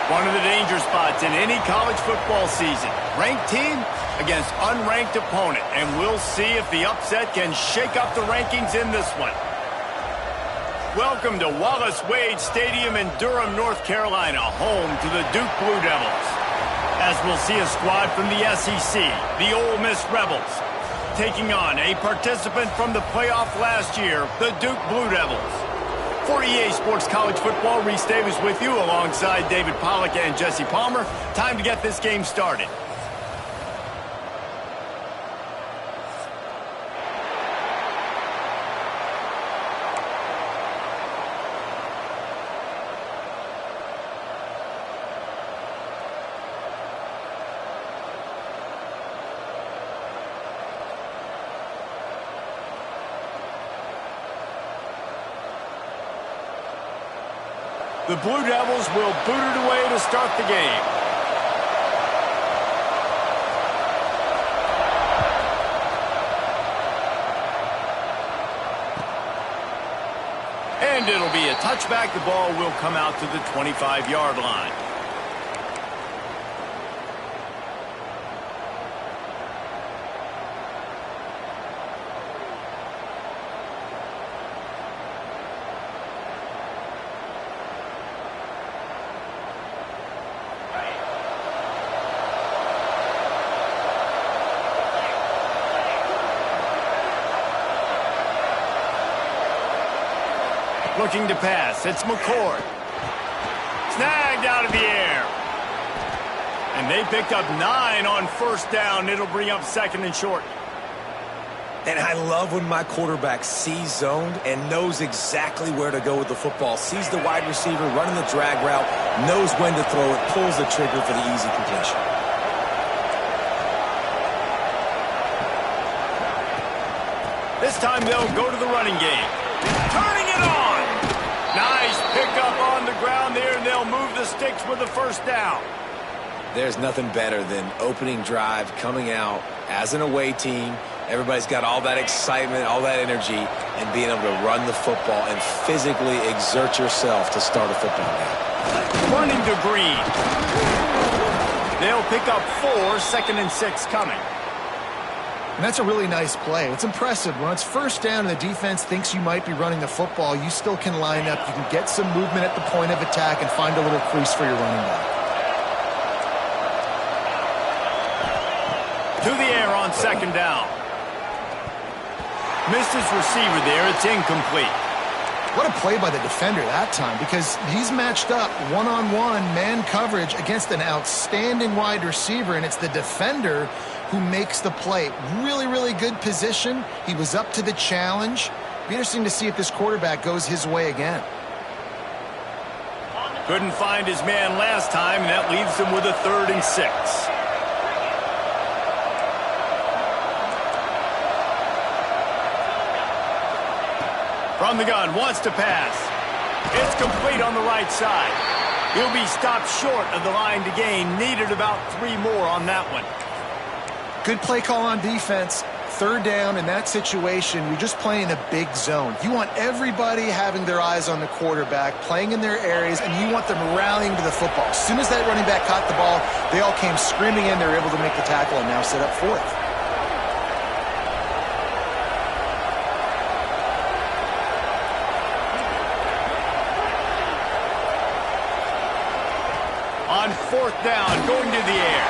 One of the danger spots in any college football season. Ranked team against unranked opponent. And we'll see if the upset can shake up the rankings in this one. Welcome to Wallace Wade Stadium in Durham, North Carolina, home to the Duke Blue Devils. As we'll see a squad from the SEC, the Ole Miss Rebels, taking on a participant from the playoff last year, the Duke Blue Devils. For EA Sports College Football, Reese Davis with you alongside David Pollack and Jesse Palmer. Time to get this game started. The Blue Devils will boot it away to start the game. And it'll be a touchback. The ball will come out to the 25-yard line. Looking to pass. It's McCord. Snagged out of the air. And they picked up 9 on first down. It'll bring up second and short. And I love when my quarterback sees zoned and knows exactly where to go with the football. Sees the wide receiver running the drag route, knows when to throw it, pulls the trigger for the easy completion. This time they'll go to the running game. Turning it on. Nice pickup on the ground there, and they'll move the sticks with the first down. There's nothing better than opening drive, coming out as an away team. Everybody's got all that excitement, all that energy, and being able to run the football and physically exert yourself to start a football game. Running to Green. They'll pick up 4, second and 6 coming. And that's a really nice play. It's impressive. When it's first down and the defense thinks you might be running the football, you still can line up. You can get some movement at the point of attack and find a little crease for your running back. To the air on second down. Missed his receiver there. It's incomplete. What a play by the defender that time, because he's matched up one-on-one man coverage against an outstanding wide receiver, and it's the defender who makes the play. Really, really good position. He was up to the challenge. Be interesting to see if this quarterback goes his way again. Couldn't find his man last time, and that leaves him with a 3rd and 6. From the gun, wants to pass. It's complete on the right side. He'll be stopped short of the line to gain. Needed about 3 more on that one. Good play call on defense. 3rd down in that situation, you're just playing a big zone. You want everybody having their eyes on the quarterback, playing in their areas, and you want them rallying to the football. As soon as that running back caught the ball, they all came screaming in. They were able to make the tackle and now set up 4th. On 4th down, going to the air.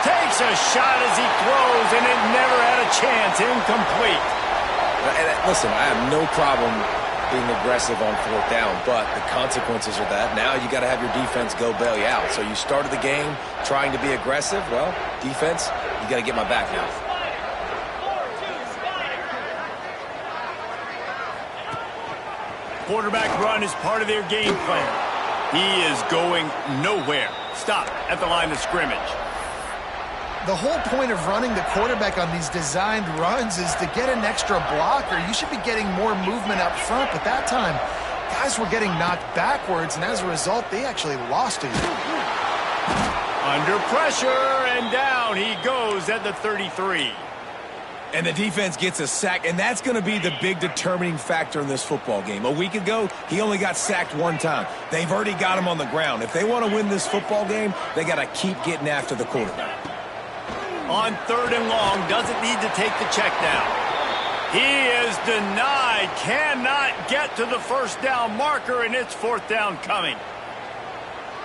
Takes a shot as he throws, and it never had a chance. Incomplete. And listen, I have no problem being aggressive on 4th down, but the consequences are that now you got to have your defense go bail you out. So you started the game trying to be aggressive. Well, defense, you got to get my back now. Quarterback run is part of their game plan. He is going nowhere. Stop at the line of scrimmage. The whole point of running the quarterback on these designed runs is to get an extra blocker. You should be getting more movement up front, but that time, guys were getting knocked backwards, and as a result, they actually lost a yard. Under pressure, and down he goes at the 33. And the defense gets a sack, and that's going to be the big determining factor in this football game. A week ago, he only got sacked one time. They've already got him on the ground. If they want to win this football game, they got to keep getting after the quarterback. On 3rd and long, doesn't need to take the check down. He is denied, cannot get to the first down marker, and it's 4th down coming.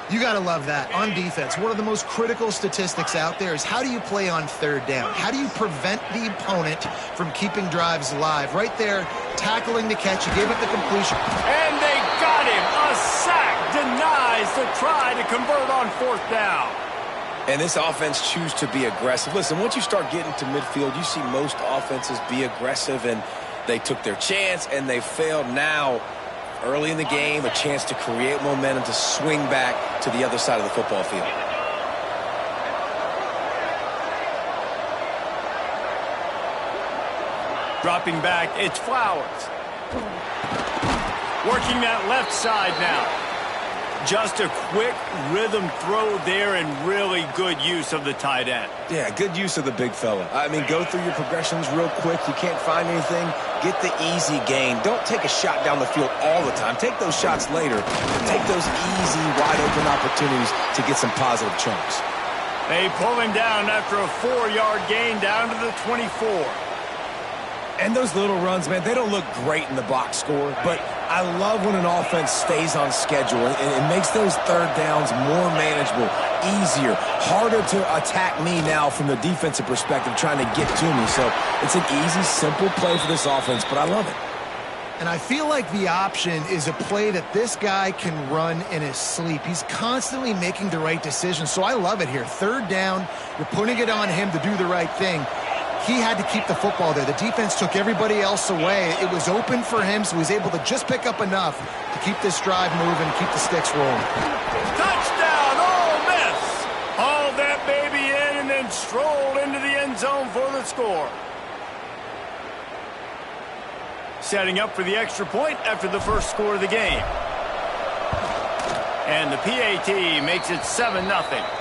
You got to love that. On defense, one of the most critical statistics out there is how do you play on 3rd down? How do you prevent the opponent from keeping drives alive? Right there, tackling the catch. He gave up the completion. And they got him. A sack denies the try to convert on 4th down. And this offense choose to be aggressive. Listen, once you start getting to midfield, you see most offenses be aggressive, and they took their chance, and they failed. Now, early in the game, a chance to create momentum to swing back to the other side of the football field. Dropping back, it's Flowers. Working that left side now. Just a quick rhythm throw there and really good use of the tight end. Yeah, good use of the big fella. I mean, go through your progressions real quick. You can't find anything, get the easy gain. Don't take a shot down the field all the time. Take those shots later. Take those easy, wide-open opportunities to get some positive chunks. They pull him down after a 4-yard gain down to the 24. And those little runs, man, they don't look great in the box score, but I love when an offense stays on schedule, and it makes those 3rd downs more manageable, easier, harder to attack me now from the defensive perspective trying to get to me. So it's an easy, simple play for this offense, but I love it. And I feel like the option is a play that this guy can run in his sleep. He's constantly making the right decision, so I love it here. 3rd down, you're putting it on him to do the right thing. He had to keep the football there. The defense took everybody else away. It was open for him, so he was able to just pick up enough to keep this drive moving, keep the sticks rolling. Touchdown, Ole Miss! Hauled that baby in and then strolled into the end zone for the score. Setting up for the extra point after the first score of the game. And the PAT makes it 7-0.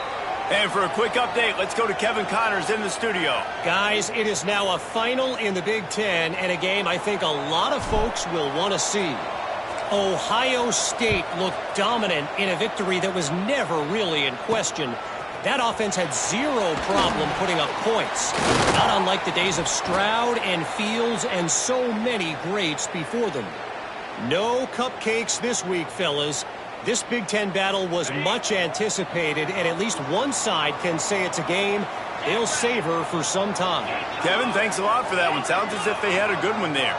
And for a quick update, let's go to Kevin Connors in the studio. Guys, it is now a final in the Big Ten and a game I think a lot of folks will want to see. Ohio State looked dominant in a victory that was never really in question. That offense had zero problem putting up points, not unlike the days of Stroud and Fields and so many greats before them. No cupcakes this week, fellas. This Big Ten battle was much anticipated, and at least one side can say it's a game they'll savor for some time. Kevin, thanks a lot for that one. Sounds as if they had a good one there.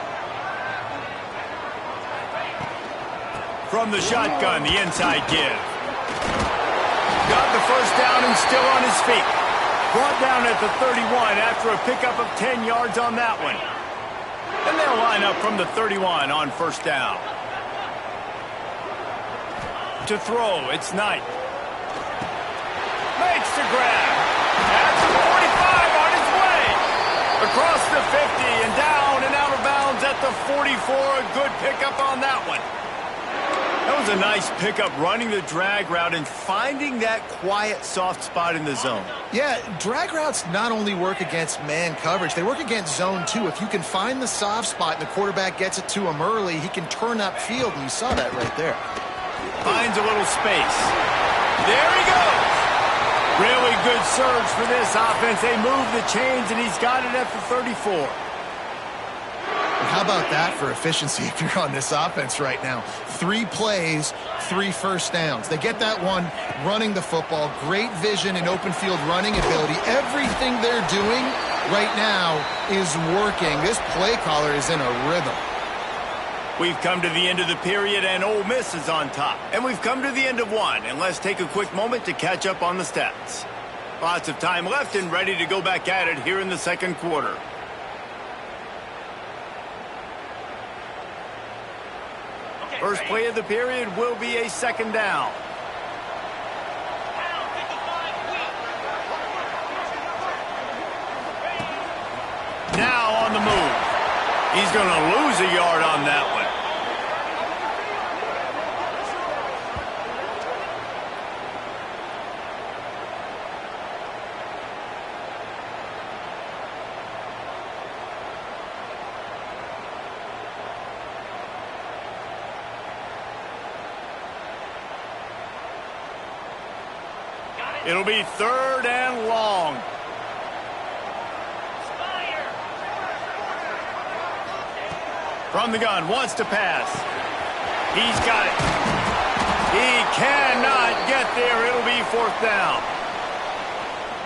From the shotgun, the inside give. Got the first down and still on his feet. Brought down at the 31 after a pickup of 10 yards on that one. And they'll line up from the 31 on first down. To throw, it's Knight. Makes the grab. At the 45 on his way. Across the 50 and down and out of bounds at the 44. A good pickup on that one. That was a nice pickup, running the drag route and finding that quiet, soft spot in the zone. Yeah, drag routes not only work against man coverage, they work against zone too. If you can find the soft spot and the quarterback gets it to him early, he can turn upfield, and you saw that right there. Finds a little space. There he goes. Really good surge for this offense. They move the chains, and he's got it at the 34. How about that for efficiency if you're on this offense right now? 3 plays, 3 first downs. They get that one running the football. Great vision and open field running ability. Everything they're doing right now is working. This play caller is in a rhythm. We've come to the end of the period, and Ole Miss is on top. And we've come to the end of one, and let's take a quick moment to catch up on the stats. Lots of time left and ready to go back at it here in the second quarter. First play of the period will be a second down. Now on the move. He's going to lose a yard on that one. It'll be 3rd and long. From the gun, wants to pass. He's got it. He cannot get there. It'll be 4th down.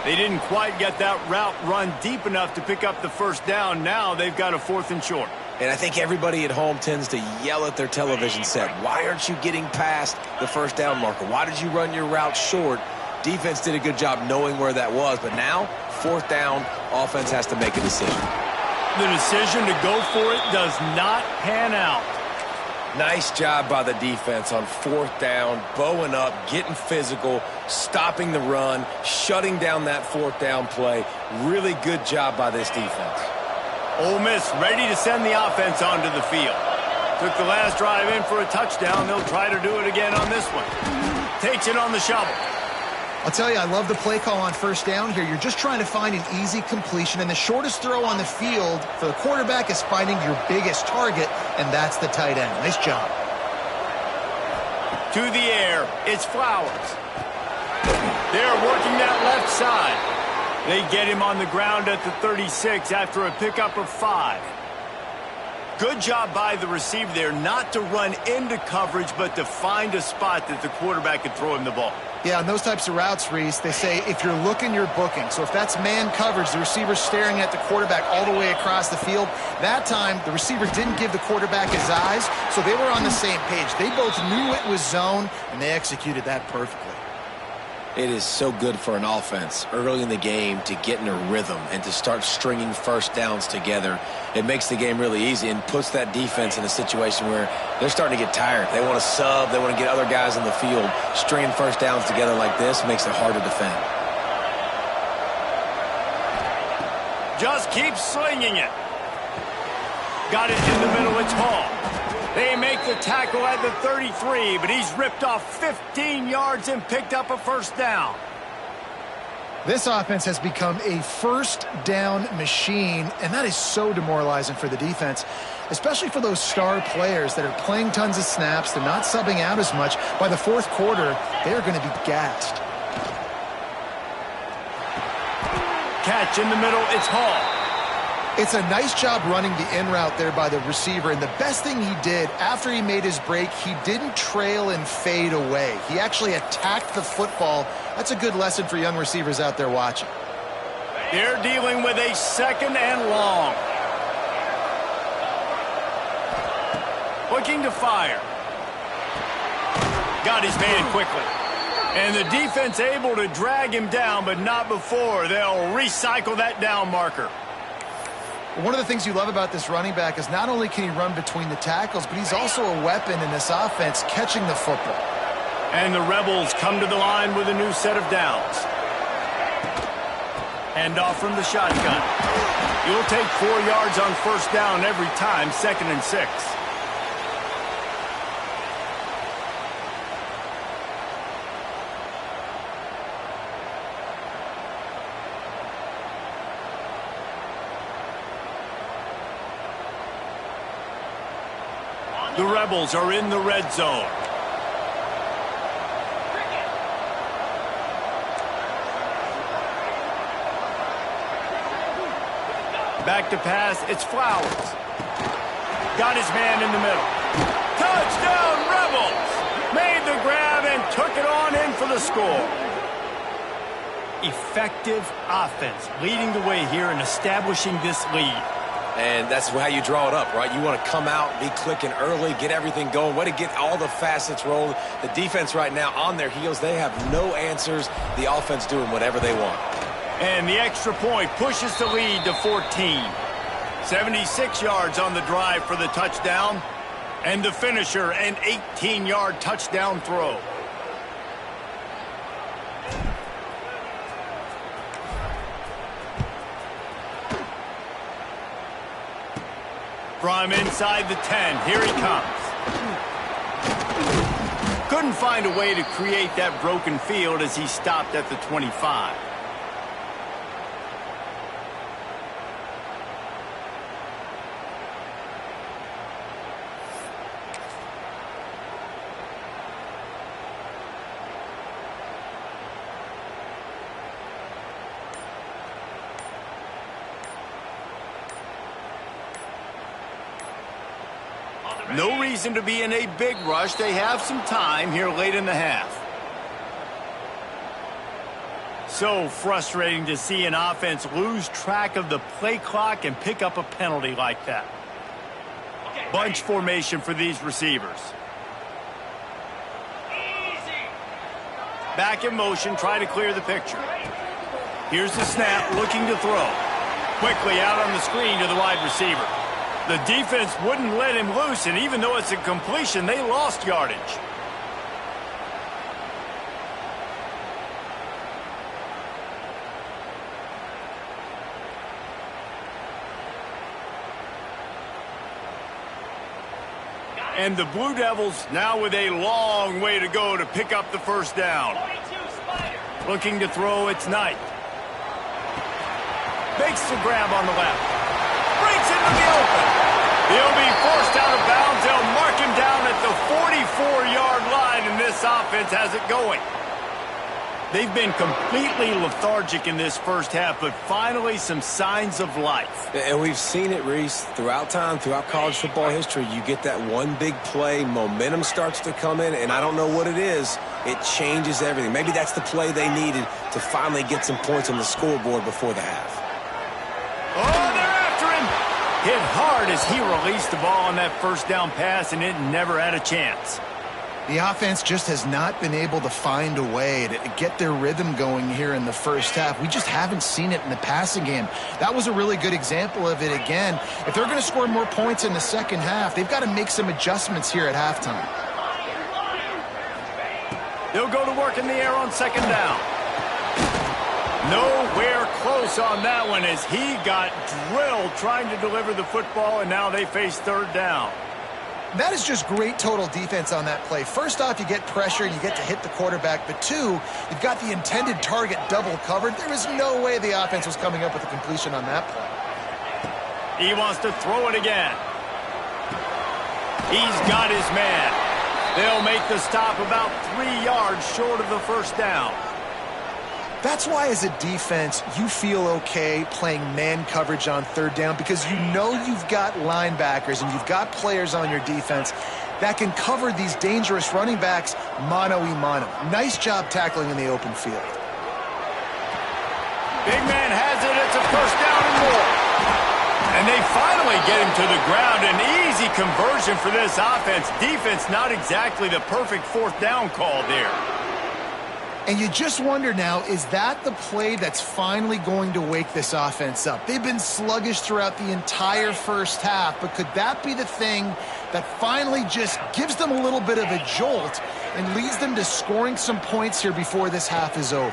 They didn't quite get that route run deep enough to pick up the 1st down. Now they've got a 4th and short. And I think everybody at home tends to yell at their television set, why aren't you getting past the 1st down marker? Why did you run your route short? Defense did a good job knowing where that was, but now 4th down, offense has to make a decision. The decision to go for it does not pan out. Nice job by the defense on 4th down, bowing up, getting physical, stopping the run, shutting down that 4th down play. Really good job by this defense. Ole Miss ready to send the offense onto the field. Took the last drive in for a touchdown. They'll try to do it again on this one. Takes it on the shovel. I'll tell you, I love the play call on 1st down here. You're just trying to find an easy completion, and the shortest throw on the field for the quarterback is finding your biggest target, and that's the tight end. Nice job. To the air, it's Flowers. They're working that left side. They get him on the ground at the 36 after a pickup of 5. Good job by the receiver there not to run into coverage, but to find a spot that the quarterback could throw him the ball. Yeah, on those types of routes, Reese, they say if you're looking, you're booking. So if that's man coverage, the receiver's staring at the quarterback all the way across the field. That time, the receiver didn't give the quarterback his eyes, so they were on the same page. They both knew it was zone, and they executed that perfectly. It is so good for an offense early in the game to get in a rhythm and to start stringing 1st downs together. It makes the game really easy and puts that defense in a situation where they're starting to get tired. They want to sub. They want to get other guys on the field. Stringing 1st downs together like this makes it hard to defend. Just keep slinging it. Got it in the middle. It's Hall. They make the tackle at the 33, but he's ripped off 15 yards and picked up a 1st down. This offense has become a 1st down machine, and that is so demoralizing for the defense, especially for those star players that are playing tons of snaps. They're not subbing out as much. By the 4th quarter, they are going to be gassed. Catch in the middle. It's Hall. It's a nice job running the in route there by the receiver, and the best thing he did after he made his break, he didn't trail and fade away. He actually attacked the football. That's a good lesson for young receivers out there watching. They're dealing with a 2nd and long. Looking to fire. Got his man quickly. And the defense able to drag him down, but not before. They'll recycle that down marker. One of the things you love about this running back is not only can he run between the tackles, but he's also a weapon in this offense catching the football. And the Rebels come to the line with a new set of downs. Hand off from the shotgun. You'll take 4 yards on 1st down every time, 2nd and 6. The Rebels are in the red zone. Back to pass, it's Flowers. Got his man in the middle. Touchdown, Rebels! Made the grab and took it on in for the score. Effective offense leading the way here and establishing this lead. And that's how you draw it up, right? You want to come out, be clicking early, get everything going, way to get all the facets rolled. The defense right now on their heels, they have no answers. The offense doing whatever they want. And the extra point pushes the lead to 14. 76 yards on the drive for the touchdown. And the finisher, an 18-yard touchdown throw. From inside the 10, here he comes. Couldn't find a way to create that broken field as he stopped at the 25. No reason to be in a big rush. They have some time here late in the half. So frustrating to see an offense lose track of the play clock and pick up a penalty like that. Bunch formation for these receivers. Back in motion, try to clear the picture. Here's the snap, looking to throw. Quickly out on the screen to the wide receiver. The defense wouldn't let him loose, and even though it's a completion, they lost yardage. And the Blue Devils now with a long way to go to pick up the first down. Looking to throw, it's Knight. Makes the grab on the left. Breaks into the open. He'll be forced out of bounds. They'll mark him down at the 44-yard line, and this offense has it going. They've been completely lethargic in this first half, but finally some signs of life. And we've seen it, Reese, throughout time, throughout college football history. You get that one big play, momentum starts to come in, and I don't know what it is. It changes everything. Maybe that's the play they needed to finally get some points on the scoreboard before the half. Oh, they're after him. Hit hard as he released the ball on that first down pass, and it never had a chance. The offense just has not been able to find a way to get their rhythm going here in the first half. We just haven't seen it in the passing game. That was a really good example of it again. If they're going to score more points in the second half, they've got to make some adjustments here at halftime. They'll go to work in the air on second down. Nowhere close on that one as he got drilled trying to deliver the football, and now they face third down. That is just great total defense on that play. First off, you get pressure and you get to hit the quarterback. But two, you've got the intended target double covered. There is no way the offense was coming up with a completion on that play. He wants to throw it again. He's got his man. They'll make the stop about 3 yards short of the first down. That's why, as a defense, you feel okay playing man coverage on third down because you know you've got linebackers and you've got players on your defense that can cover these dangerous running backs mano-a-mano. Nice job tackling in the open field. Big man has it. It's a first down and more. And they finally get him to the ground. An easy conversion for this offense. Defense not exactly the perfect fourth down call there. And you just wonder now, is that the play that's finally going to wake this offense up? They've been sluggish throughout the entire first half, but could that be the thing that finally just gives them a little bit of a jolt and leads them to scoring some points here before this half is over?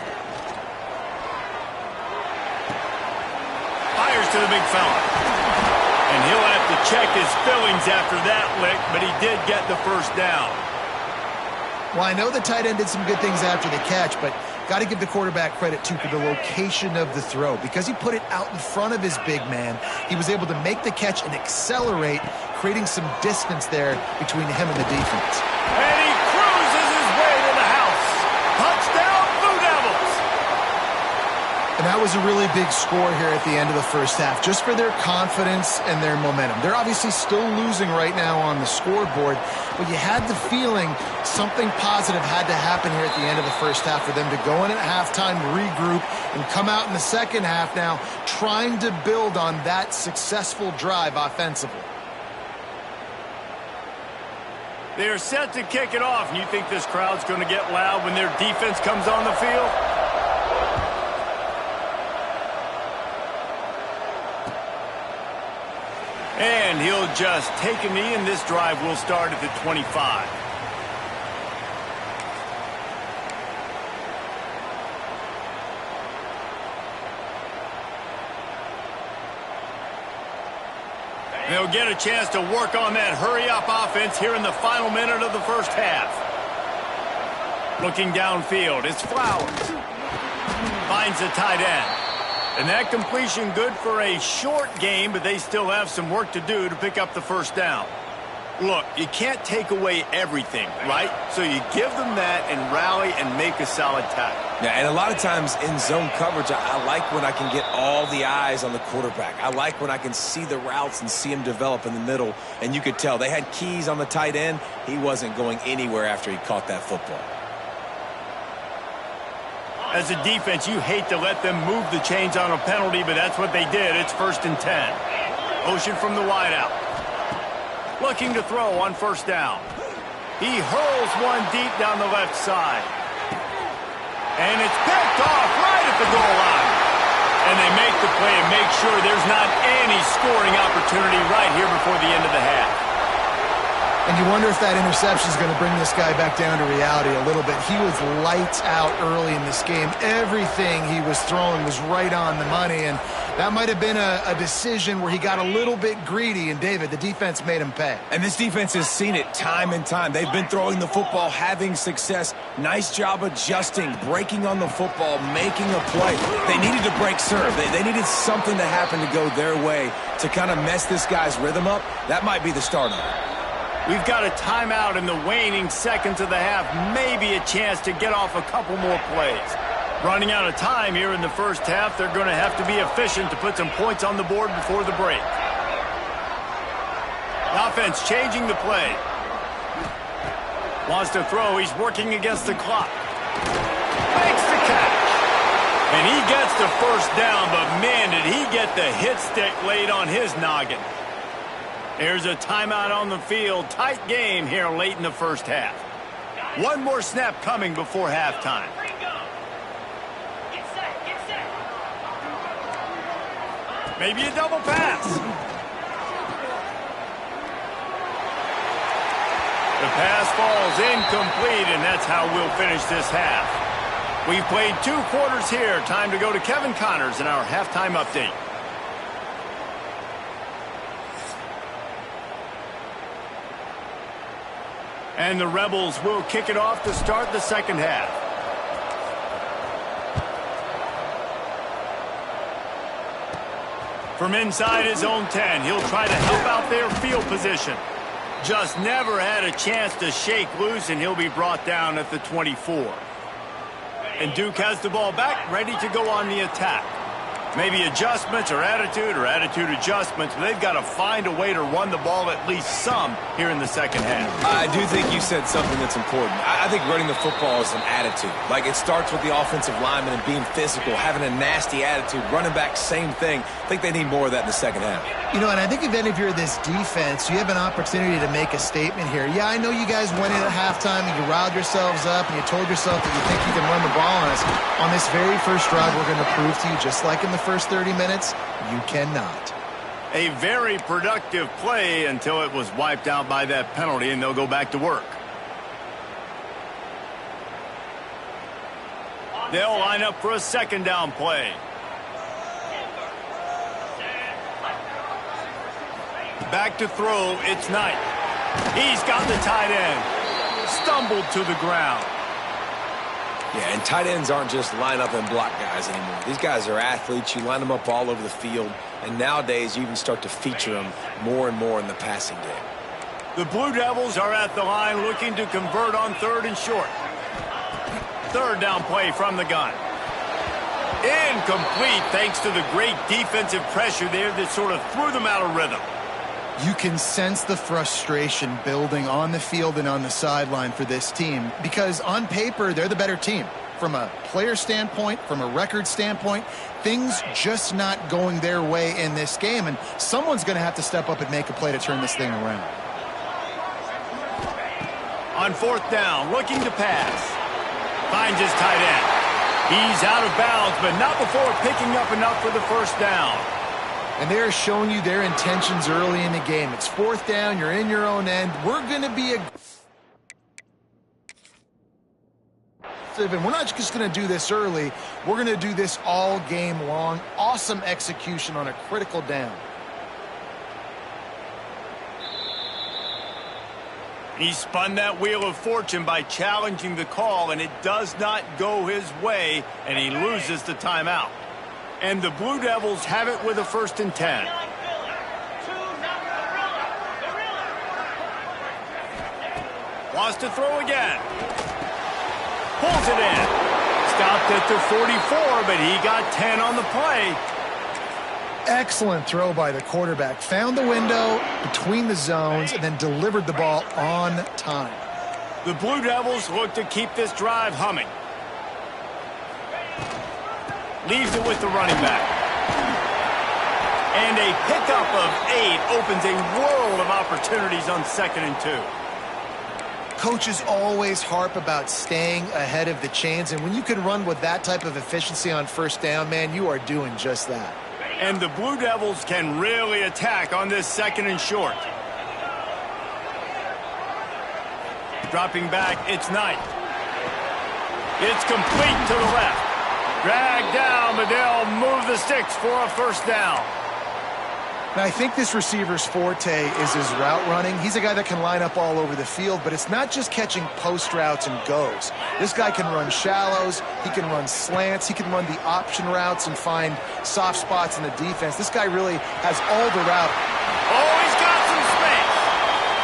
Fires to the big fella. And he'll have to check his fillings after that lick, but he did get the first down. Well, I know the tight end did some good things after the catch, but got to give the quarterback credit, too, for the location of the throw. Because he put it out in front of his big man, he was able to make the catch and accelerate, creating some distance there between him and the defense. And he cruises his way to the house. Touchdown, Blue Devils! And that was a really big score here at the end of the first half, just for their confidence and their momentum. They're obviously still losing right now on the scoreboard, but you had the feeling something positive had to happen here at the end of the first half for them to go in at halftime, regroup, and come out in the second half now trying to build on that successful drive offensively. They're set to kick it off, and you think this crowd's going to get loud when their defense comes on the field? And he'll just take a knee, and this drive will start at the 25. They'll get a chance to work on that hurry-up offense here in the final minute of the first half. Looking downfield, it's Flowers. Finds a tight end. And that completion good for a short game, but they still have some work to do to pick up the first down. Look, you can't take away everything, right? So you give them that and rally and make a solid tackle. Yeah, and a lot of times in zone coverage, I like when I can get all the eyes on the quarterback. I like when I can see the routes and see him develop in the middle. And you could tell they had keys on the tight end. He wasn't going anywhere after he caught that football. As a defense, you hate to let them move the chains on a penalty, but that's what they did. It's 1st and 10. Motion from the wideout. Looking to throw on 1st down. He hurls one deep down the left side. And it's picked off right at the goal line. And they make the play and make sure there's not any scoring opportunity right here before the end of the half. And you wonder if that interception is going to bring this guy back down to reality a little bit. He was lights out early in this game. Everything he was throwing was right on the money, and that might have been a decision where he got a little bit greedy, and David, the defense made him pay. And this defense has seen it time and time. They've been throwing the football, having success. Nice job adjusting, breaking on the football, making a play. They needed to break serve. They needed something to happen to go their way to kind of mess this guy's rhythm up. That might be the start of it. We've got a timeout in the waning seconds of the half. Maybe a chance to get off a couple more plays. Running out of time here in the first half. They're going to have to be efficient to put some points on the board before the break. The offense changing the play. Wants to throw. He's working against the clock. Makes the catch. And he gets the 1st down, but man, did he get the hit stick laid on his noggin. There's a timeout on the field. Tight game here late in the first half. One more snap coming before halftime. Maybe a double pass. The pass falls incomplete, and that's how we'll finish this half. We've played 2 quarters here. Time to go to Kevin Connors in our halftime update. And the Rebels will kick it off to start the second half. From inside his own 10, he'll try to help out their field position. Just never had a chance to shake loose, and he'll be brought down at the 24. And Duke has the ball back, ready to go on the attack. Maybe adjustments or attitude adjustments. They've got to find a way to run the ball at least some here in the second half. I do think you said something that's important. I think running the football is an attitude. Like, it starts with the offensive lineman and being physical, having a nasty attitude. Running back, same thing. I think they need more of that in the second half. You know, and I think if any of you are this defense, you have an opportunity to make a statement here. Yeah, I know you guys went in at halftime and you riled yourselves up and you told yourself that you think you can run the ball on us. On this very first drive, we're going to prove to you, just like in the first 30 minutes, you cannot. A very productive play until it was wiped out by that penalty, and they'll go back to work. They'll line up for a 2nd down play. Back to throw, it's Knight. He's got the tight end. Stumbled to the ground. Yeah, and tight ends aren't just line up and block guys anymore. These guys are athletes. You line them up all over the field. And nowadays, you even start to feature them more and more in the passing game. The Blue Devils are at the line looking to convert on 3rd and short. 3rd down play from the gun. Incomplete thanks to the great defensive pressure there that sort of threw them out of rhythm. You can sense the frustration building on the field and on the sideline for this team because on paper, they're the better team. From a player standpoint, from a record standpoint, things just not going their way in this game, and someone's going to have to step up and make a play to turn this thing around. On 4th down, looking to pass. Finds his tight end. He's out of bounds, but not before picking up enough for the 1st down. And they're showing you their intentions early in the game. It's 4th down. You're in your own end. We're going to be aggressive, and we're not just going to do this early. We're going to do this all game long. Awesome execution on a critical down. He spun that wheel of fortune by challenging the call, and it does not go his way, and he loses the timeout. And the Blue Devils have it with a 1st and 10. Wants to throw again. Pulls it in. stopped at the 44, but he got 10 on the play. Excellent throw by the quarterback. Found the window between the zones and then delivered the ball on time. The Blue Devils look to keep this drive humming. Leaves it with the running back. And a pickup of 8 opens a world of opportunities on 2nd and 2. Coaches always harp about staying ahead of the chains, and when you can run with that type of efficiency on 1st down, man, you are doing just that. And the Blue Devils can really attack on this 2nd and short. Dropping back, it's Knight. It's complete to the left. Dragged down, but they'll move the sticks for a 1st down. Now, I think this receiver's forte is his route running. He's a guy that can line up all over the field, but it's not just catching post routes and goes. This guy can run shallows, he can run slants, he can run the option routes and find soft spots in the defense. This guy really has all the route. Oh, he's got some space.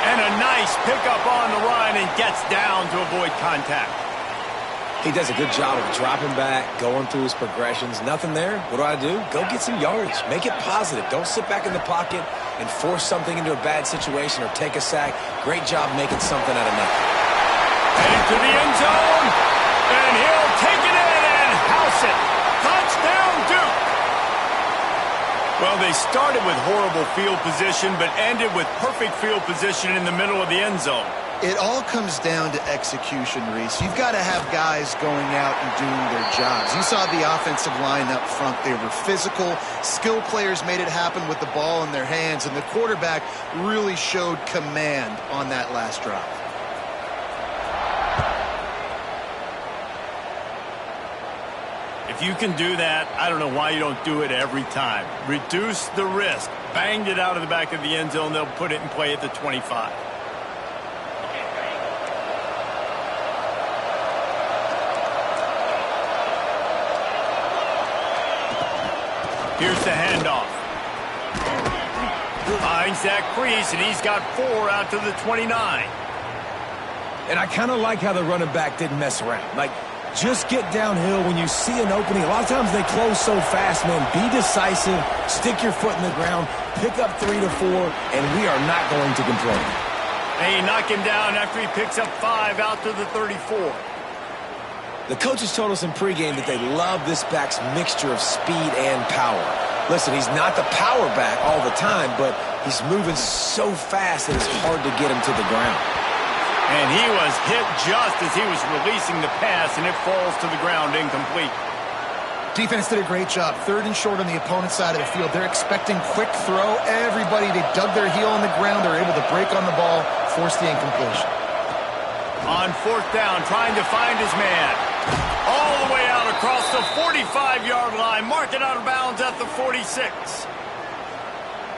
And a nice pickup on the run and gets down to avoid contact. He does a good job of dropping back, going through his progressions. Nothing there. What do? Go get some yardage. Make it positive. Don't sit back in the pocket and force something into a bad situation or take a sack. Great job making something out of nothing. Headed to the end zone, and he'll take it in and house it. Touchdown, Duke. Well, they started with horrible field position, but ended with perfect field position in the middle of the end zone. It all comes down to execution, Reese. You've got to have guys going out and doing their jobs. You saw the offensive line up front. They were physical. Skill players made it happen with the ball in their hands, and the quarterback really showed command on that last drive. If you can do that, I don't know why you don't do it every time. Reduce the risk. Banged it out of the back of the end zone. They'll put it in play at the 25. Here's the handoff. Finds that crease, and he's got 4 out to the 29. And I kind of like how the running back didn't mess around. Like, just get downhill when you see an opening. A lot of times they close so fast, man. Be decisive, stick your foot in the ground, pick up 3 to 4, and we are not going to complain. They knock him down after he picks up 5 out to the 34. The coaches told us in pregame that they love this back's mixture of speed and power. Listen, he's not the power back all the time, but he's moving so fast that it's hard to get him to the ground. And he was hit just as he was releasing the pass, and it falls to the ground incomplete. Defense did a great job. 3rd and short on the opponent's side of the field. They're expecting quick throw. Everybody, they dug their heel on the ground. They're able to break on the ball, force the incompletion. On 4th down, trying to find his man. All the way out across the 45-yard line. Mark it out of bounds at the 46.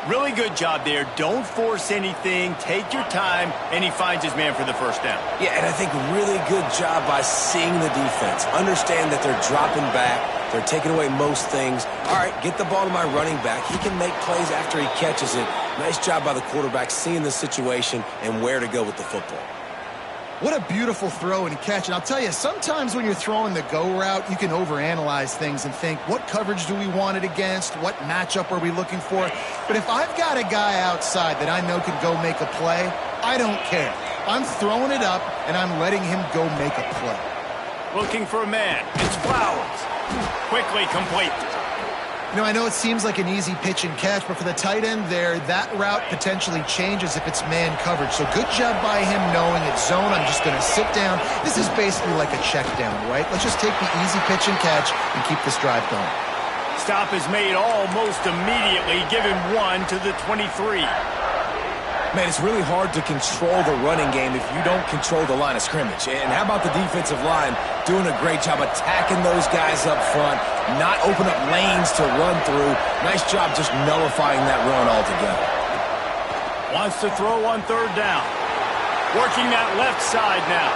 Really good job there. Don't force anything. Take your time, and he finds his man for the 1st down. Yeah, and I think really good job by seeing the defense. Understand that they're dropping back. They're taking away most things. All right, get the ball to my running back. He can make plays after he catches it. Nice job by the quarterback seeing the situation and where to go with the football. What a beautiful throw and catch. And I'll tell you, sometimes when you're throwing the go route, you can overanalyze things and think, what coverage do we want it against? What matchup are we looking for? But if I've got a guy outside that I know can go make a play, I don't care. I'm throwing it up, and I'm letting him go make a play. Looking for a man. It's Flowers. Quickly complete. You know, I know it seems like an easy pitch and catch, but for the tight end there, that route potentially changes if it's man coverage. So good job by him knowing it's zone. I'm just going to sit down. This is basically like a check down, right? Let's just take the easy pitch and catch and keep this drive going. Stop is made almost immediately. Give him 1 to the 23. Man, it's really hard to control the running game if you don't control the line of scrimmage. And how about the defensive line doing a great job attacking those guys up front, not open up lanes to run through. Nice job just nullifying that run altogether. Wants to throw on 3rd down. Working that left side now.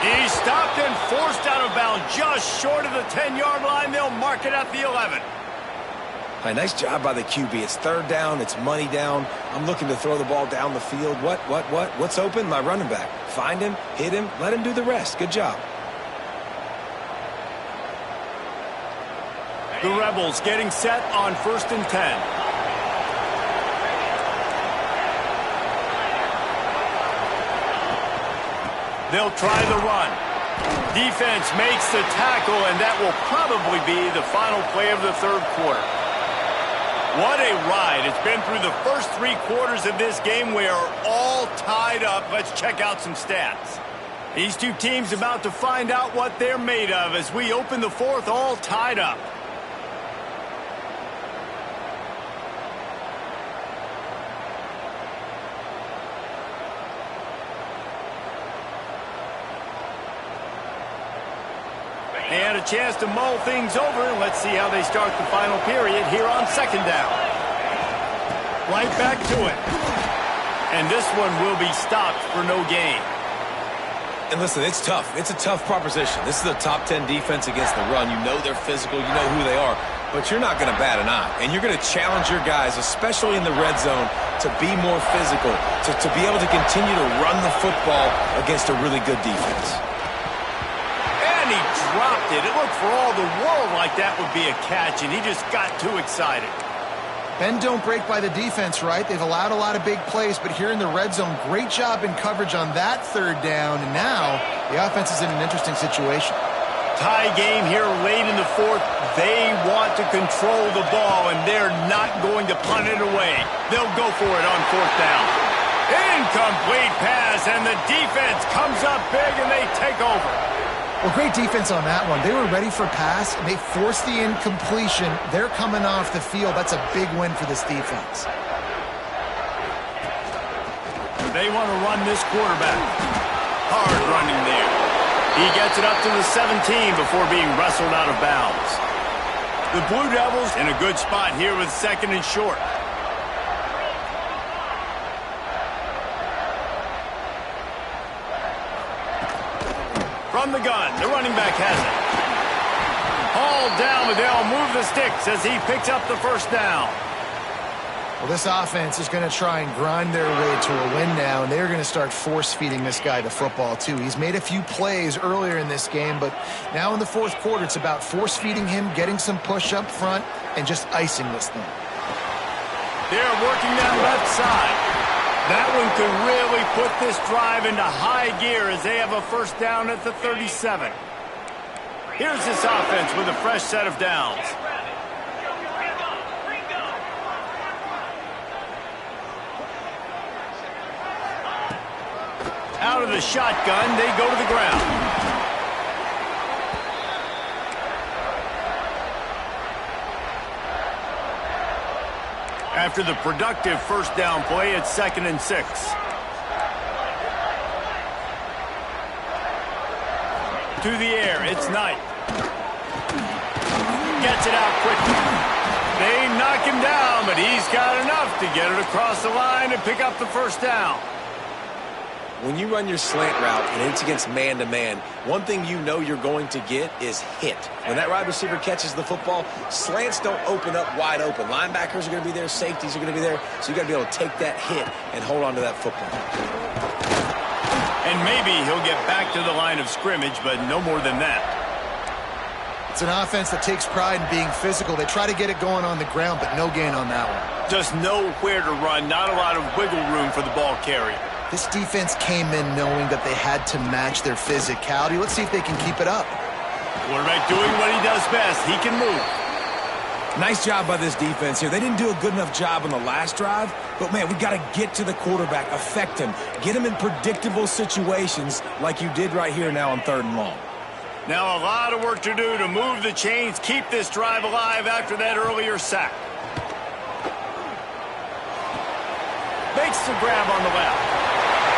He stopped and forced out of bounds just short of the 10-yard line. They'll mark it at the 11. Hey, nice job by the QB. It's 3rd down. It's money down. I'm looking to throw the ball down the field. What's open? My running back. Find him, hit him, let him do the rest. Good job. The Rebels getting set on 1st and 10. They'll try the run. Defense makes the tackle, and that will probably be the final play of the third quarter. What a ride. It's been through the first 3 quarters of this game. We are all tied up. Let's check out some stats. These two teams about to find out what they're made of as we open the fourth, all tied up. And a chance to mull things over. Let's see how they start the final period here on 2nd down. Right back to it. And this one will be stopped for no gain. And listen, it's tough. It's a tough proposition. This is a top 10 defense against the run. You know they're physical. You know who they are. But you're not going to bat an eye. And you're going to challenge your guys, especially in the red zone, to be more physical, to be able to continue to run the football against a really good defense. And he dropped it. It looked for all the world like that would be a catch, and he just got too excited. Bend don't break by the defense, right? They've allowed a lot of big plays, but here in the red zone, great job in coverage on that 3rd down, and now the offense is in an interesting situation. Tie game here late in the fourth. They want to control the ball, and they're not going to punt it away. They'll go for it on 4th down. Incomplete pass, and the defense comes up big, and they take over. Well, great defense on that one. They were ready for pass, and they forced the incompletion. They're coming off the field. That's a big win for this defense. They want to run this quarterback. Hard running there. He gets it up to the 17 before being wrestled out of bounds. The Blue Devils in a good spot here with 2nd and short. From the gun, the running back has it. Hauled down, but they'll move the sticks as he picks up the 1st down. Well, this offense is going to try and grind their way to a win now, and they're going to start force-feeding this guy the football, too. He's made a few plays earlier in this game, but now in the 4th quarter, it's about force-feeding him, getting some push up front, and just icing this thing. They're working that left side. That one could really put this drive into high gear as they have a 1st down at the 37. Here's this offense with a fresh set of downs. Out of the shotgun, they go to the ground. After the productive 1st down play, it's 2nd and 6. To the air, it's Knight. Gets it out quickly. They knock him down, but he's got enough to get it across the line and pick up the 1st down. When you run your slant route and it's against man-to-man, one thing you know you're going to get is hit. When that wide receiver catches the football, slants don't open up wide open. Linebackers are going to be there, safeties are going to be there, so you got to be able to take that hit and hold on to that football. And maybe he'll get back to the line of scrimmage, but no more than that. It's an offense that takes pride in being physical. They try to get it going on the ground, but no gain on that one. Just nowhere to run, not a lot of wiggle room for the ball carrier. This defense came in knowing that they had to match their physicality. Let's see if they can keep it up. Quarterback doing what he does best. He can move. Nice job by this defense here. They didn't do a good enough job on the last drive, but, man, we got to get to the quarterback, affect him, get him in predictable situations like you did right here now on 3rd and long. Now a lot of work to do to move the chains, keep this drive alive after that earlier sack. Makes the grab on the left.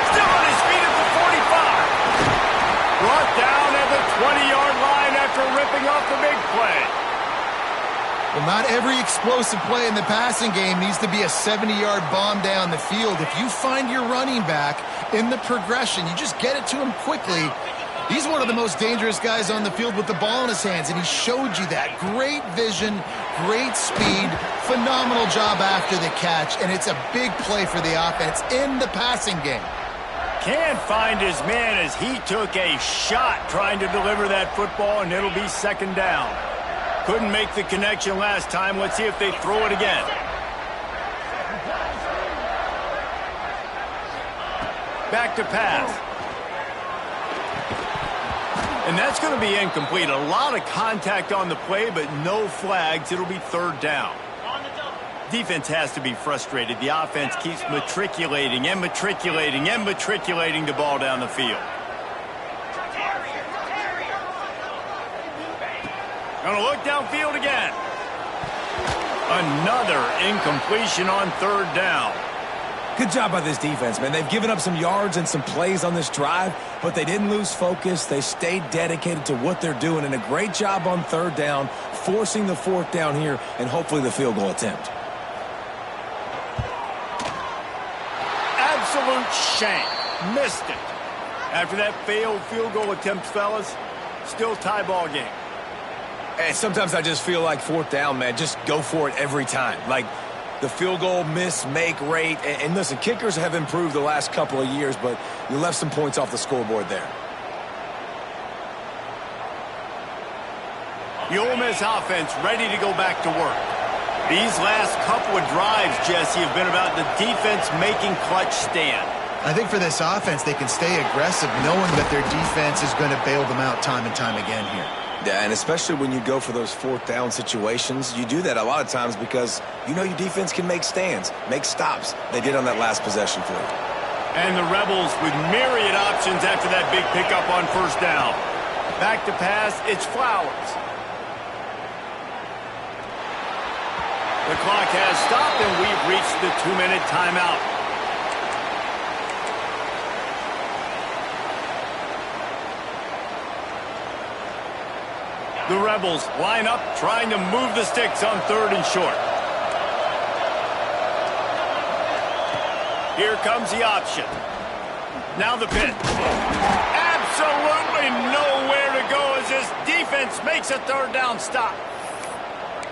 Still on his feet at the 45. Brought down at the 20-yard line after ripping off the big play. Well, not every explosive play in the passing game needs to be a 70-yard bomb down the field. If you find your running back in the progression, you just get it to him quickly. He's one of the most dangerous guys on the field with the ball in his hands, and he showed you that. Great vision, great speed, phenomenal job after the catch, and it's a big play for the offense in the passing game. Can't find his man as he took a shot trying to deliver that football, and it'll be 2nd down. Couldn't make the connection last time. Let's see if they throw it again. Back to pass. And that's going to be incomplete. A lot of contact on the play, but no flags. It'll be third down. Defense has to be frustrated. The offense keeps matriculating and matriculating and matriculating the ball down the field. Gonna look downfield again. Another incompletion on third down. Good job by this defense, man. They've given up some yards and some plays on this drive, but they didn't lose focus. They stayed dedicated to what they're doing, and a great job on third down, forcing the fourth down here, and hopefully the field goal attempt. Absolute shame. Missed it. After that failed field goal attempt, fellas, still tie ball game. And sometimes I just feel like fourth down, man, just go for it every time. Like, the field goal miss, make rate. And listen, kickers have improved the last couple of years, but you left some points off the scoreboard there. The Ole Miss offense ready to go back to work. These last couple of drives, Jesse, have been about the defense making clutch stand. I think for this offense, they can stay aggressive knowing that their defense is going to bail them out time and time again here. Yeah, and especially when you go for those fourth down situations, you do that a lot of times because you know your defense can make stands, make stops. They did on that last possession for you. And the Rebels with myriad options after that big pickup on first down. Back to pass, it's Flowers. The clock has stopped, and we've reached the 2-minute timeout. The Rebels line up, trying to move the sticks on third and short. Here comes the option. Now the pit. Absolutely nowhere to go as this defense makes a third down stop.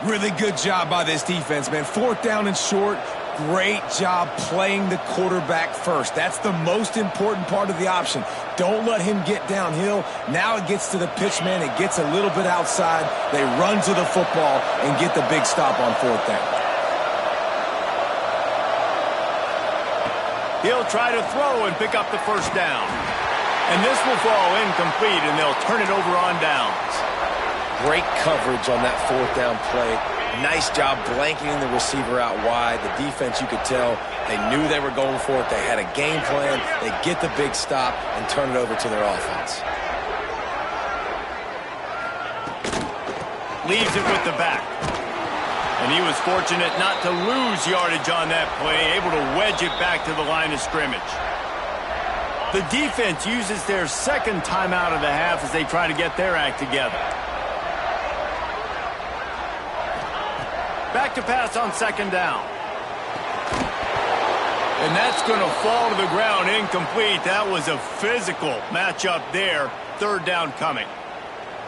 Really good job by this defense, man. Fourth down and short. Great job playing the quarterback first. That's the most important part of the option. Don't let him get downhill. Now it gets to the pitch man. It gets a little bit outside. They run to the football and get the big stop on fourth down. He'll try to throw and pick up the first down. And this will fall incomplete, and they'll turn it over on downs. Great coverage on that fourth down play. Nice job blanketing the receiver out wide. The defense, you could tell, they knew they were going for it. They had a game plan. They get the big stop and turn it over to their offense. Leaves it with the back. And he was fortunate not to lose yardage on that play, able to wedge it back to the line of scrimmage. The defense uses their second timeout of the half as they try to get their act together. Back to pass on second down. And that's going to fall to the ground incomplete. That was a physical matchup there. Third down coming.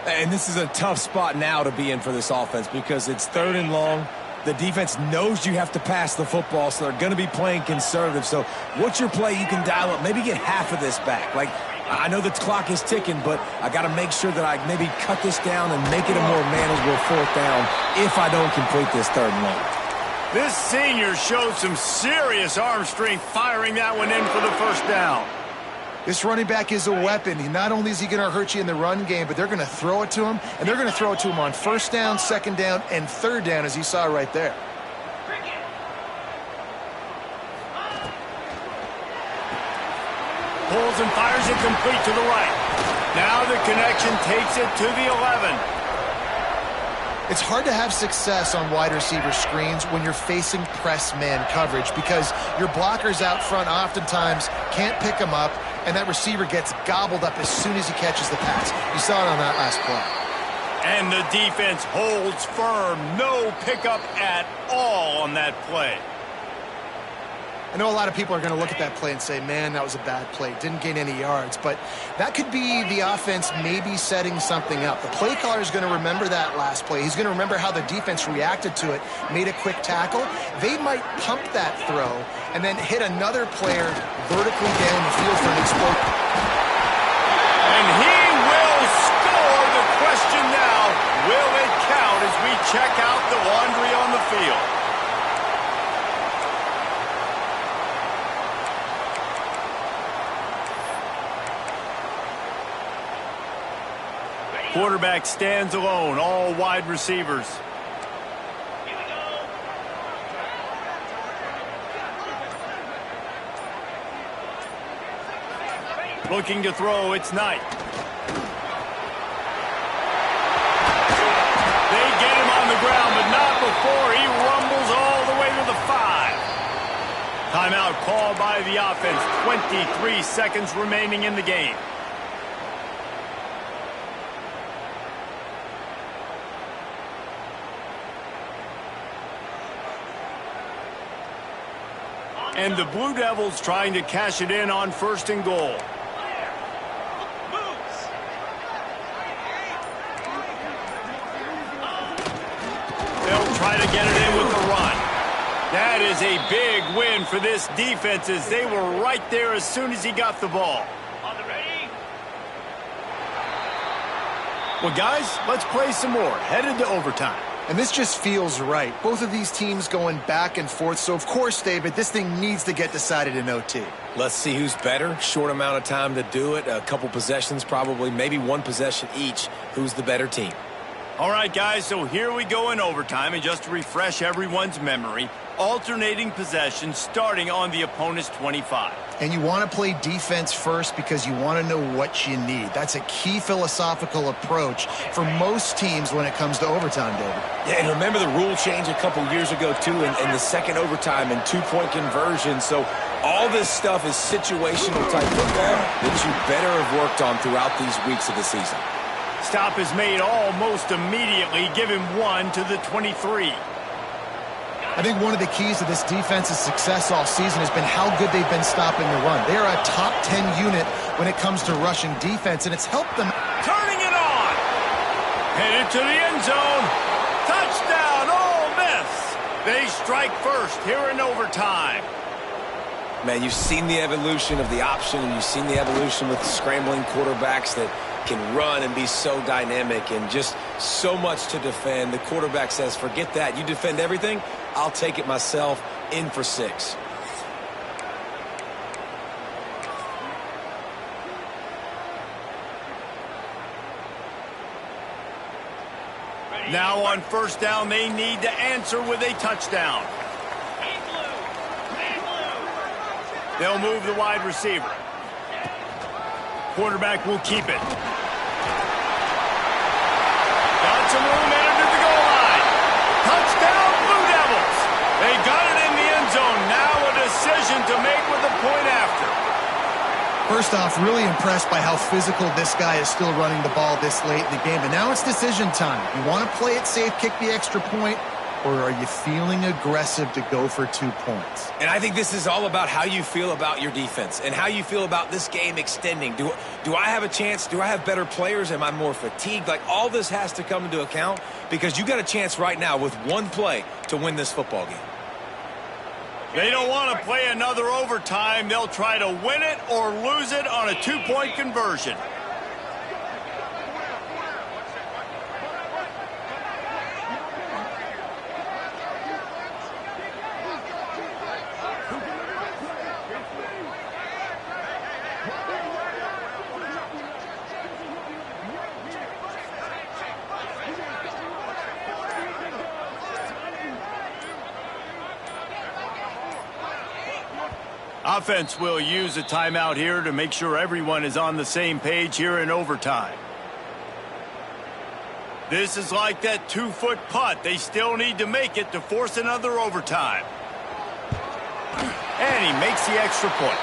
And this is a tough spot now to be in for this offense because it's third and long. The defense knows you have to pass the football, so they're going to be playing conservative. So what's your play you can dial up? Maybe get half of this back. Like, I know the clock is ticking, but I got to make sure that I maybe cut this down and make it a more manageable fourth down if I don't complete this third and long. This senior showed some serious arm strength firing that one in for the first down. This running back is a weapon. Not only is he going to hurt you in the run game, but they're going to throw it to him, and they're going to throw it to him on first down, second down, and third down, as you saw right there. Pulls and fires it complete to the right. Now the connection takes it to the 11. It's hard to have success on wide receiver screens when you're facing press man coverage because your blockers out front oftentimes can't pick them up, and that receiver gets gobbled up as soon as he catches the pass. You saw it on that last play. And the defense holds firm. No pickup at all on that play. I know a lot of people are going to look at that play and say, man, that was a bad play. Didn't gain any yards. But that could be the offense maybe setting something up. The play caller is going to remember that last play. He's going to remember how the defense reacted to it, made a quick tackle. They might pump that throw and then hit another player vertically down the field for an explosion. And he will score. The question now, will it count as we we check out the laundry on the field. Quarterback stands alone, all wide receivers. Looking to throw, it's Knight. They get him on the ground, but not before he rumbles all the way to the 5. Timeout called by the offense. 23 seconds remaining in the game. And the Blue Devils trying to cash it in on 1st and goal. They'll try to get it in with the run. That is a big win for this defense as they were right there as soon as he got the ball. Well, guys, let's play some more. Headed to overtime. And this just feels right. Both of these teams going back and forth. So, of course, David, this thing needs to get decided in OT. Let's see who's better. Short amount of time to do it. A couple possessions probably, maybe one possession each. Who's the better team? All right, guys, so here we go in overtime. And just to refresh everyone's memory, alternating possessions starting on the opponent's 25. And you want to play defense first because you want to know what you need. That's a key philosophical approach for most teams when it comes to overtime, David. Yeah, and remember the rule change a couple years ago, too, in the second overtime and two-point conversion. So all this stuff is situational type football that you better have worked on throughout these weeks of the season. Stop is made almost immediately. Give him 1 to the 23. I think one of the keys to this defense's success all season has been how good they've been stopping the run. They are a top 10 unit when it comes to rushing defense, and it's helped them. Turning it on. Headed to the end zone. Touchdown, Ole Miss. They strike first here in overtime. Man, you've seen the evolution of the option, and you've seen the evolution with scrambling quarterbacks that can run and be so dynamic and just so much to defend. The quarterback says, forget that. You defend everything, I'll take it myself. In for 6. Now on 1st down, they need to answer with a touchdown. They'll move the wide receiver. Quarterback will keep it. Got some room entered the goal line. Touchdown, Blue Devils. They got it in the end zone. Now a decision to make with the point after. First off, really impressed by how physical this guy is still running the ball this late in the game. But now it's decision time. You want to play it safe, kick the extra point, or are you feeling aggressive to go for 2 points? And I think this is all about how you feel about your defense and how you feel about this game extending. Do I have a chance? Do I have better players? Am I more fatigued? Like, all this has to come into account because you got a chance right now with one play to win this football game. They don't want to play another overtime. They'll try to win it or lose it on a 2-point conversion. Offense will use a timeout here to make sure everyone is on the same page here in overtime. This is like that 2-foot putt. They still need to make it to force another overtime. And he makes the extra point.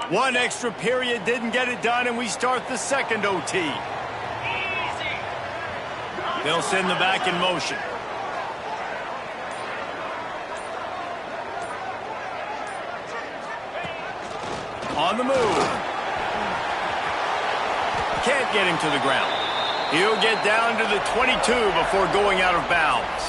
One extra period didn't get it done, and we start the second OT. They'll send the back in motion. On the move. Can't get him to the ground. He'll get down to the 22 before going out of bounds.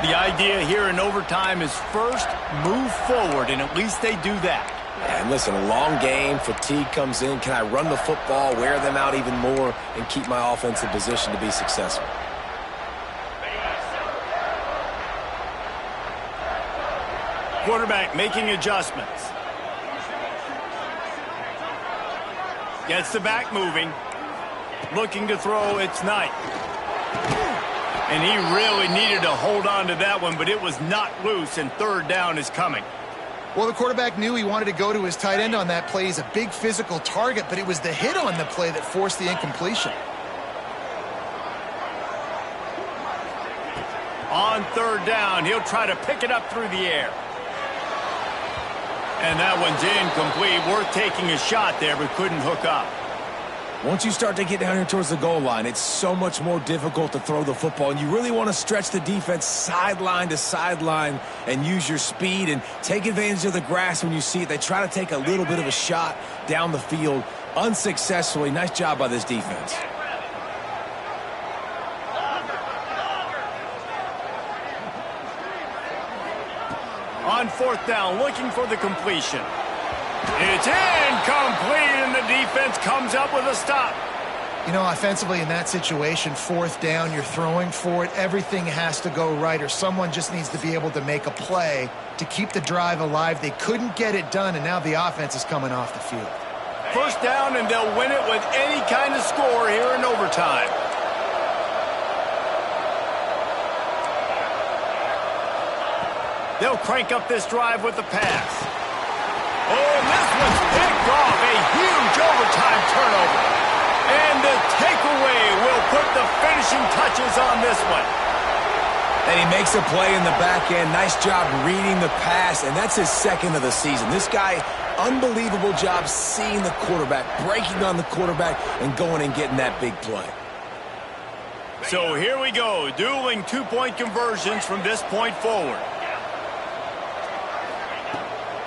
The idea here in overtime is first, move forward, and at least they do that. And listen, a long game, fatigue comes in. Can I run the football, wear them out even more, and keep my offense in position to be successful? Quarterback making adjustments. Gets the back moving. Looking to throw, it's Knight. And he really needed to hold on to that one, but it was not loose, and third down is coming. Well, the quarterback knew he wanted to go to his tight end on that play. He's a big physical target, but it was the hit on the play that forced the incompletion. On third down, he'll try to pick it up through the air. And that one's incomplete. Worth taking a shot there, but couldn't hook up. Once you start to get down here towards the goal line, it's so much more difficult to throw the football, and you really want to stretch the defense sideline to sideline and use your speed and take advantage of the grass when you see it. They try to take a little bit of a shot down the field unsuccessfully. Nice job by this defense. On fourth down, looking for the completion. It's incomplete, and the defense comes up with a stop. You know, offensively in that situation, fourth down, you're throwing for it. Everything has to go right, or someone just needs to be able to make a play to keep the drive alive. They couldn't get it done, and now the offense is coming off the field. First down, and they'll win it with any kind of score here in overtime. They'll crank up this drive with the pass. Oh, this one's picked off. A huge overtime turnover. And the takeaway will put the finishing touches on this one. And he makes a play in the back end. Nice job reading the pass, and that's his second of the season. This guy, unbelievable job seeing the quarterback, breaking on the quarterback, and going and getting that big play. So here we go, dueling two-point conversions from this point forward.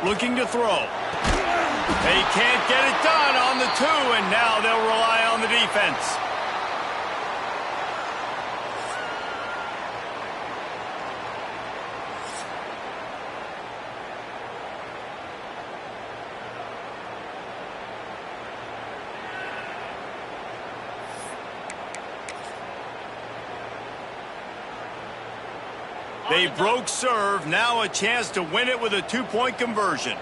Looking to throw. They can't get it done on the two, and now they'll rely on the defense. They broke serve, now a chance to win it with a two-point conversion.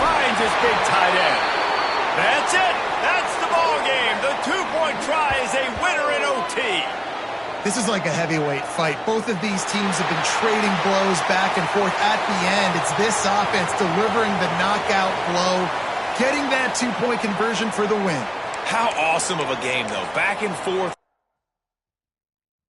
Finds his big tight end. That's it. That's the ball game. The two-point try is a winner in OT. This is like a heavyweight fight. Both of these teams have been trading blows back and forth. At the end, it's this offense delivering the knockout blow, getting that two-point conversion for the win. How awesome of a game, though. Back and forth.